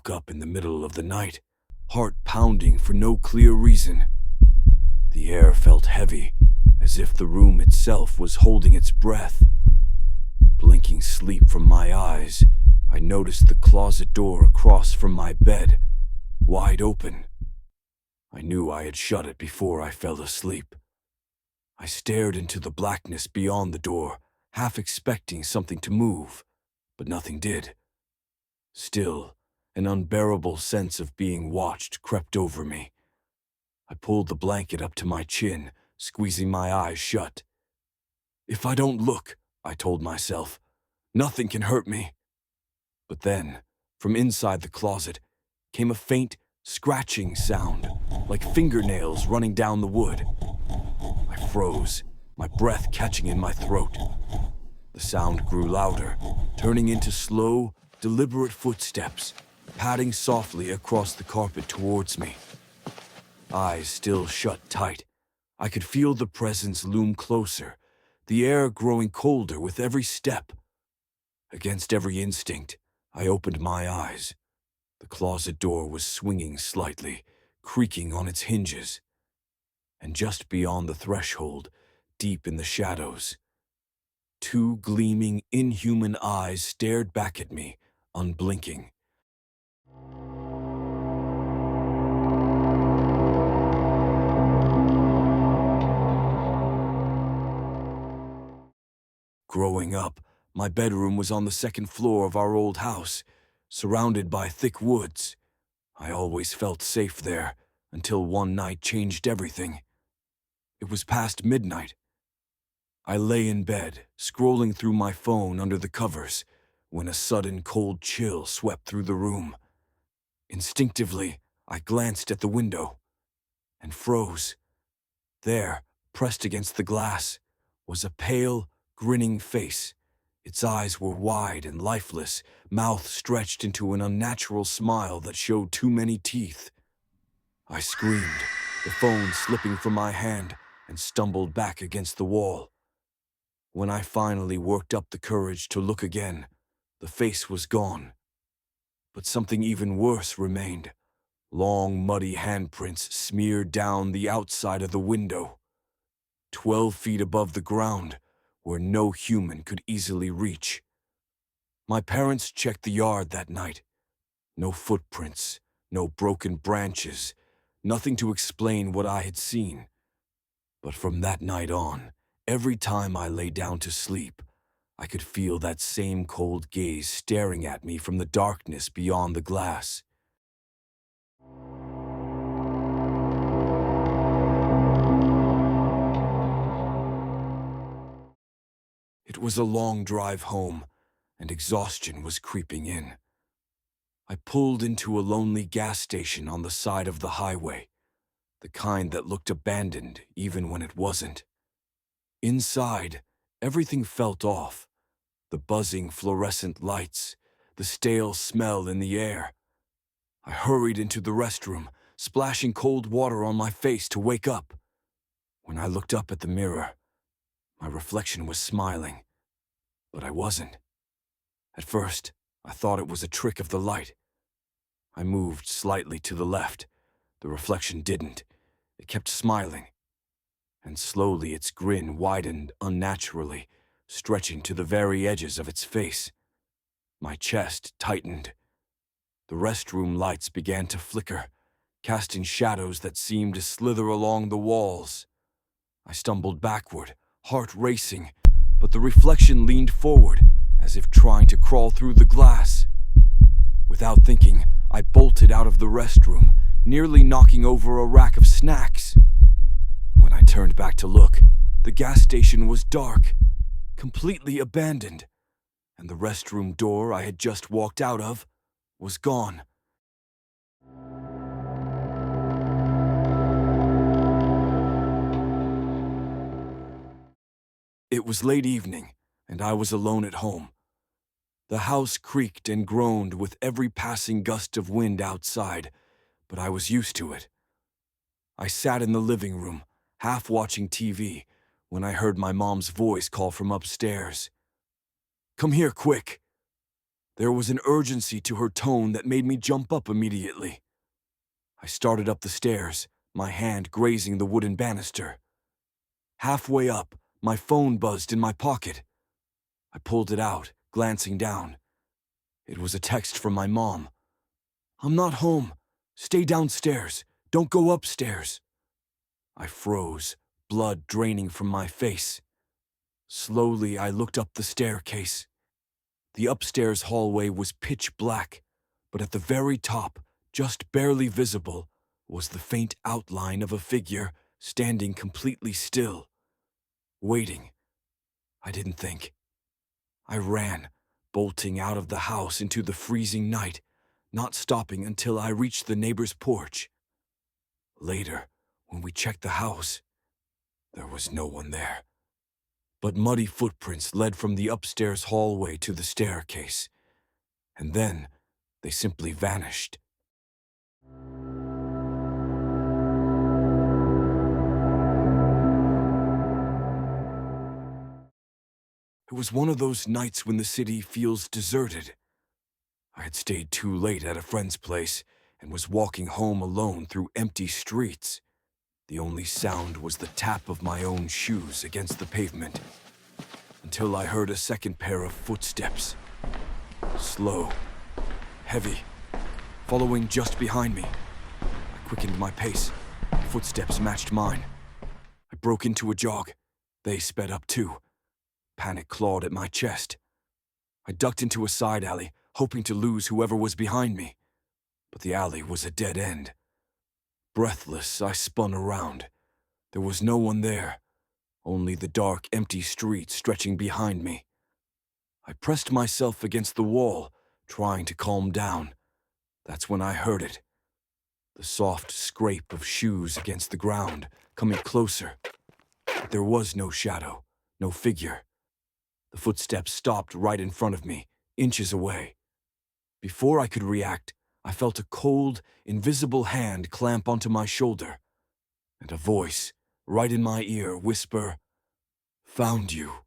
woke up in the middle of the night, heart pounding for no clear reason. The air felt heavy, as if the room itself was holding its breath. Blinking sleep from my eyes, I noticed the closet door across from my bed, wide open. I knew I had shut it before I fell asleep. I stared into the blackness beyond the door, half expecting something to move, but nothing did. Still, an unbearable sense of being watched crept over me. I pulled the blanket up to my chin, squeezing my eyes shut. If I don't look, I told myself, nothing can hurt me. But then, from inside the closet, came a faint, scratching sound, like fingernails running down the wood. I froze, my breath catching in my throat. The sound grew louder, turning into slow, deliberate footsteps, padding softly across the carpet towards me. Eyes still shut tight, I could feel the presence loom closer, the air growing colder with every step. Against every instinct, I opened my eyes. The closet door was swinging slightly, creaking on its hinges. And just beyond the threshold, deep in the shadows, two gleaming, inhuman eyes stared back at me, unblinking. Growing up, my bedroom was on the second floor of our old house, surrounded by thick woods. I always felt safe there, until one night changed everything. It was past midnight. I lay in bed, scrolling through my phone under the covers, when a sudden cold chill swept through the room. Instinctively, I glanced at the window and froze. There, pressed against the glass, was a pale, grinning face. Its eyes were wide and lifeless, mouth stretched into an unnatural smile that showed too many teeth. I screamed, the phone slipping from my hand, and stumbled back against the wall. When I finally worked up the courage to look again, the face was gone. But something even worse remained. Long, muddy handprints smeared down the outside of the window. 12 feet above the ground, where no human could easily reach. My parents checked the yard that night. No footprints, no broken branches, nothing to explain what I had seen. But from that night on, every time I lay down to sleep, I could feel that same cold gaze staring at me from the darkness beyond the glass. It was a long drive home, and exhaustion was creeping in. I pulled into a lonely gas station on the side of the highway, the kind that looked abandoned even when it wasn't. Inside, everything felt off. The buzzing fluorescent lights, the stale smell in the air. I hurried into the restroom, splashing cold water on my face to wake up. When I looked up at the mirror, my reflection was smiling, but I wasn't. At first, I thought it was a trick of the light. I moved slightly to the left. The reflection didn't. It kept smiling. And slowly its grin widened unnaturally, stretching to the very edges of its face. My chest tightened. The restroom lights began to flicker, casting shadows that seemed to slither along the walls. I stumbled backward, heart racing, but the reflection leaned forward, as if trying to crawl through the glass. Without thinking, I bolted out of the restroom, nearly knocking over a rack of snacks. When I turned back to look, the gas station was dark, completely abandoned, and the restroom door I had just walked out of was gone. It was late evening, and I was alone at home. The house creaked and groaned with every passing gust of wind outside, but I was used to it. I sat in the living room, half watching TV, when I heard my mom's voice call from upstairs. "Come here, quick." There was an urgency to her tone that made me jump up immediately. I started up the stairs, my hand grazing the wooden banister. Halfway up, my phone buzzed in my pocket. I pulled it out, glancing down. It was a text from my mom. "I'm not home. Stay downstairs. Don't go upstairs." I froze, blood draining from my face. Slowly, I looked up the staircase. The upstairs hallway was pitch black, but at the very top, just barely visible, was the faint outline of a figure standing completely still, waiting. I didn't think. I ran, bolting out of the house into the freezing night, not stopping until I reached the neighbor's porch. Later, when we checked the house, there was no one there. But muddy footprints led from the upstairs hallway to the staircase, and then they simply vanished. It was one of those nights when the city feels deserted. I had stayed too late at a friend's place and was walking home alone through empty streets. The only sound was the tap of my own shoes against the pavement, until I heard a second pair of footsteps. Slow, heavy, following just behind me. I quickened my pace. The footsteps matched mine. I broke into a jog. They sped up too. Panic clawed at my chest. I ducked into a side alley, hoping to lose whoever was behind me. But the alley was a dead end. Breathless, I spun around. There was no one there, only the dark, empty street stretching behind me. I pressed myself against the wall, trying to calm down. That's when I heard it. The soft scrape of shoes against the ground, coming closer. But there was no shadow, no figure. The footsteps stopped right in front of me, inches away. Before I could react, I felt a cold, invisible hand clamp onto my shoulder, and a voice, right in my ear, whisper, "Found you."